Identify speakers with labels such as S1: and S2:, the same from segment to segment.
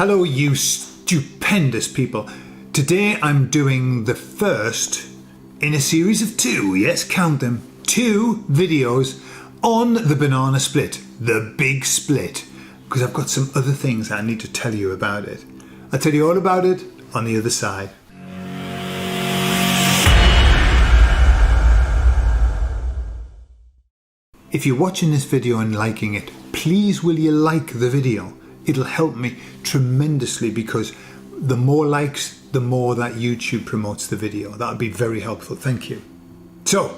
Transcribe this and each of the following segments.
S1: Hello, you stupendous people. Today I'm doing the first in a series of 2, yes, count them, 2 videos on the banana split, the big split, because I've got some other things I need to tell you about it. I'll tell you all about it on the other side. If you're watching this video and liking it, please will you like the video? It'll help me tremendously because the more likes, the more that YouTube promotes the video. That would be very helpful. Thank you. So,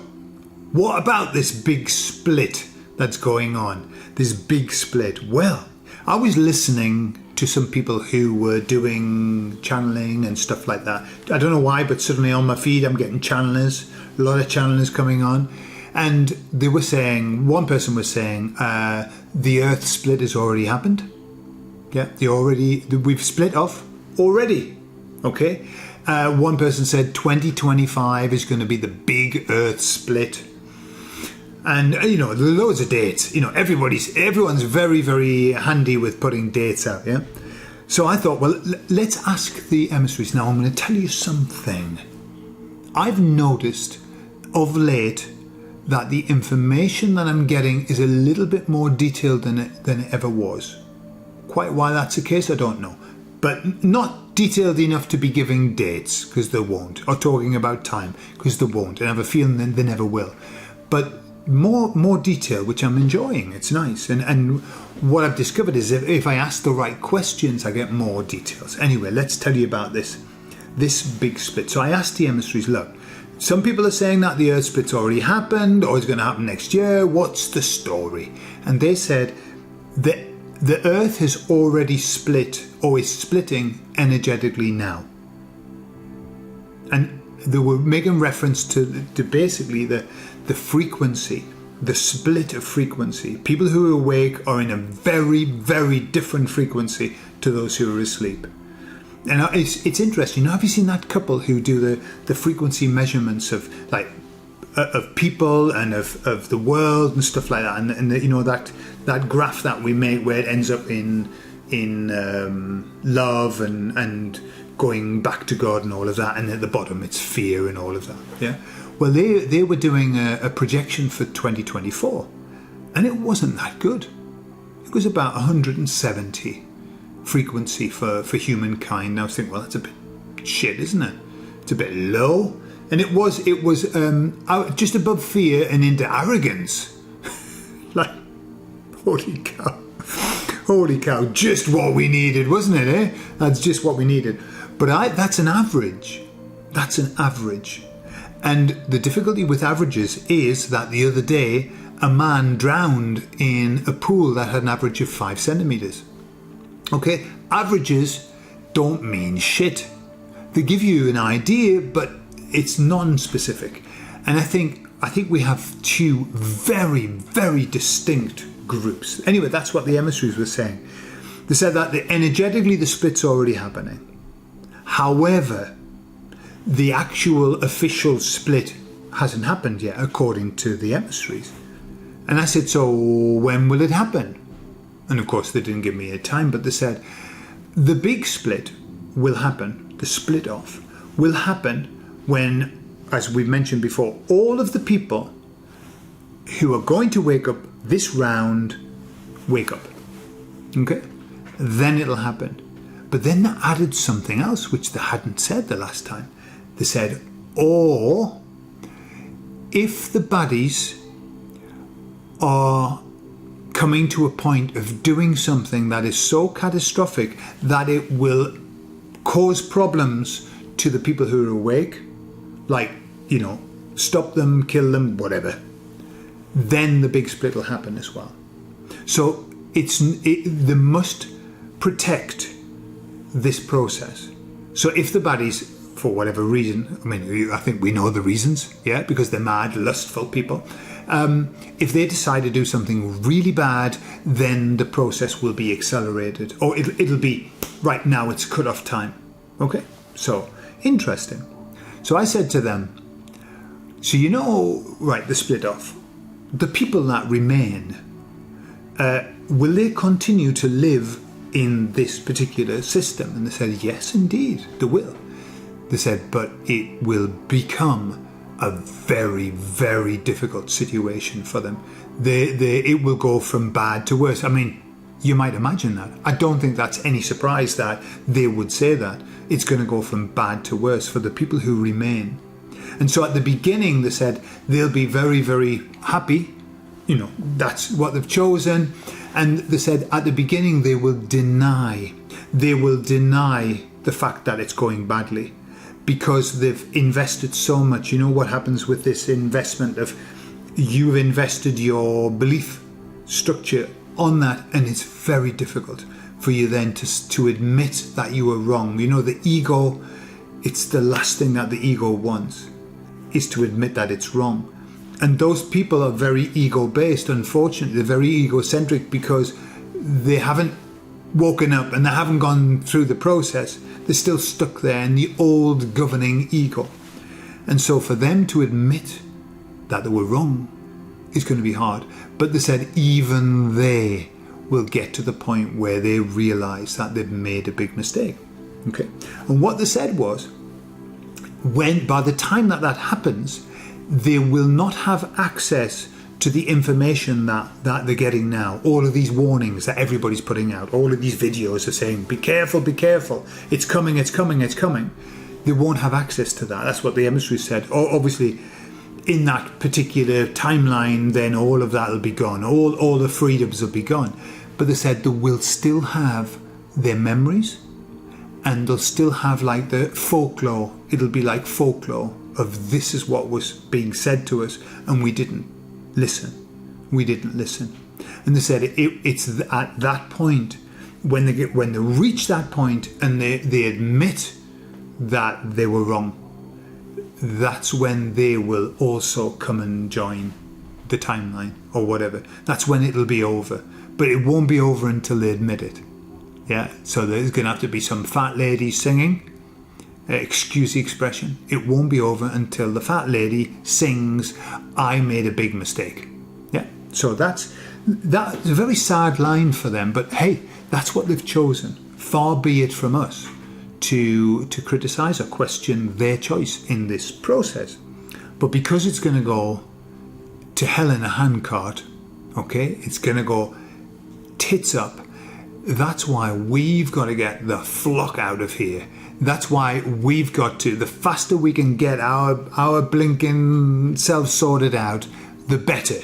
S1: what about this big split that's going on? This big split. Well, I was listening to some people who were doing channeling and stuff like that. I don't know why, but suddenly on my feed I'm getting channelers, a lot of channelers coming on. And they were saying, one person was saying, the earth split has already happened. Yeah, we've split off already. Okay. One person said 2025 is going to be the big earth split. And, you know, loads of dates. You know, everyone's very, very handy with putting dates out, yeah? So I thought, well, let's ask the emissaries. Now, I'm going to tell you something. I've noticed of late that the information that I'm getting is a little bit more detailed than it ever was. Quite why that's the case, I don't know. But not detailed enough to be giving dates, because they won't, or talking about time, because they won't, and I have a feeling they never will. But more detail, which I'm enjoying. It's nice. And what I've discovered is if I ask the right questions, I get more details. Anyway, let's tell you about this big split. So I asked the emissaries, look, some people are saying that the earth split's already happened or it's going to happen next year. What's the story? And they said that the earth has already split or is splitting energetically now. And they were making reference to basically the frequency, the split of frequency. People who are awake are in a very, very different frequency to those who are asleep. And it's interesting. You know, have you seen that couple who do the frequency measurements of people and of the world and stuff like that? And you know that graph that we make where it ends up in love and going back to God and all of that, and at the bottom it's fear and all of that. Yeah. Well, they were doing a projection for 2024, and it wasn't that good. It was about 170 frequency for humankind. Now I was thinking, well, that's a bit shit, isn't it? It's a bit low. And it was out just above fear and into arrogance. Like, holy cow, just what we needed, wasn't it, eh? That's just what we needed. But that's an average. That's an average. And the difficulty with averages is that the other day, a man drowned in a pool that had an average of 5 centimetres. Okay, averages don't mean shit. They give you an idea, but it's non-specific. And I think we have 2 very, very distinct groups. Anyway, that's what the emissaries were saying. They said that energetically the split's already happening. However, the actual official split hasn't happened yet, according to the emissaries. And I said, so when will it happen? And of course, they didn't give me a time, but they said the big split will happen, the split off will happen when, as we mentioned before, all of the people who are going to wake up this round wake up. Okay? Then it'll happen. But then they added something else, which they hadn't said the last time. They said, or if the baddies are coming to a point of doing something that is so catastrophic that it will cause problems to the people who are awake, like, you know, stop them, kill them, whatever, then the big split will happen as well. So they must protect this process. So if the baddies, for whatever reason, I mean, I think we know the reasons, yeah, because they're mad, lustful people. If they decide to do something really bad, then the process will be accelerated, or it'll be right now. It's cut-off time. Okay, so interesting. So I said to them, so you know, right, the split off. The people that remain, will they continue to live in this particular system. And they said, yes, indeed, there will. They said, but it will become a very, very difficult situation for them. It will go from bad to worse. I mean, you might imagine that. I don't think that's any surprise that they would say that. It's going to go from bad to worse for the people who remain. And so at the beginning, they said they'll be very, very happy. You know, that's what they've chosen. And they said at the beginning, they will deny the fact that it's going badly, because they've invested so much. You know what happens with this investment of, you've invested your belief structure on that, and it's very difficult for you then to admit that you were wrong. You know, the ego, it's the last thing that the ego wants, is to admit that it's wrong. And those people are very ego-based, unfortunately. They're very egocentric because they haven't woken up and they haven't gone through the process. They're still stuck there in the old governing ego. And so for them to admit that they were wrong is going to be hard. But they said even they will get to the point where they realise that they've made a big mistake. Okay. And what they said was, by the time that happens, they will not have access to the information that they're getting now. All of these warnings that everybody's putting out, all of these videos are saying, be careful, it's coming, it's coming, it's coming. They won't have access to that. That's what the emissaries said. Obviously, in that particular timeline, then all of that will be gone. All the freedoms will be gone. But they said they will still have their memories, and they'll still have like the folklore. It'll be like folklore of this is what was being said to us, and we didn't listen. And they said it's at that point, when they reach that point and they admit that they were wrong, that's when they will also come and join the timeline or whatever. That's when it'll be over. But it won't be over until they admit it. Yeah, so there's going to have to be some fat lady singing. Excuse the expression. It won't be over until the fat lady sings, I made a big mistake. Yeah, so that's a very sad line for them. But hey, that's what they've chosen. Far be it from us to criticise or question their choice in this process. But because it's going to go to hell in a handcart, okay, it's going to go tits up. That's why we've got to get the flock out of here. That's why we've got to, the faster we can get our blinking self sorted out, the better.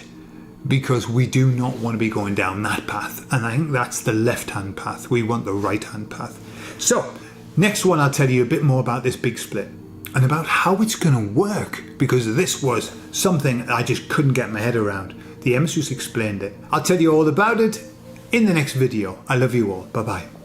S1: Because we do not want to be going down that path. And I think that's the left-hand path. We want the right-hand path. So, next one I'll tell you a bit more about this big split. And about how it's going to work. Because this was something I just couldn't get my head around. The emissaries explained it. I'll tell you all about it in the next video. I love you all. Bye-bye.